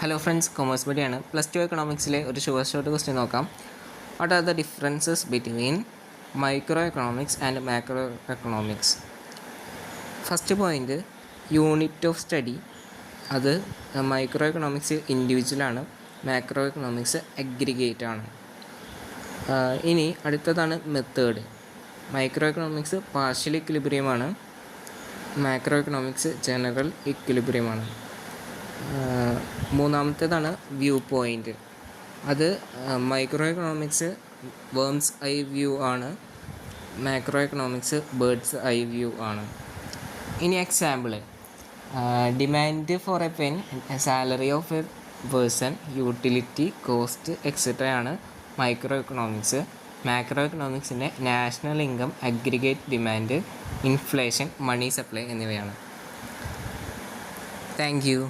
Hello friends, commerce മീഡിയയാണ്. +2 എക്കണോമിക്സിലെ ഒരു ഷോർട്ട് ക്വസ്റ്റ്യൻ നോക്കാം. What are the differences between micro economics and macro economics? First point, unit of study. അത് micro economics ഇൻഡിവിജ്വലാണ്, macro economics aggregate ആണ്. ഇനി അടുത്തതാണ് മെത്തേഡ്. മൈക്രോ എക്കണോമിക്സ് പാർഷ്യൽ ഇക്വിലിബ്രിയമാണ്, മാക്രോ എക്കണോമിക്സ് ജനറൽ ഇക്വിലിബ്രിയമാണ്. മൂന്നാമത്തേതാണ് വ്യൂ പോയിൻ്റ്. അത് micro economics worm's eye view ആണ്, macro economics bird's eye view ആണ്. ഇനി example, demand for a pen, salary of a person, utility cost etcetera ആണ് micro economics. Macro എക്കണോമിക്സിൻ്റെ national income, aggregate demand, inflation, money supply എന്നിവയാണ്. Thank U.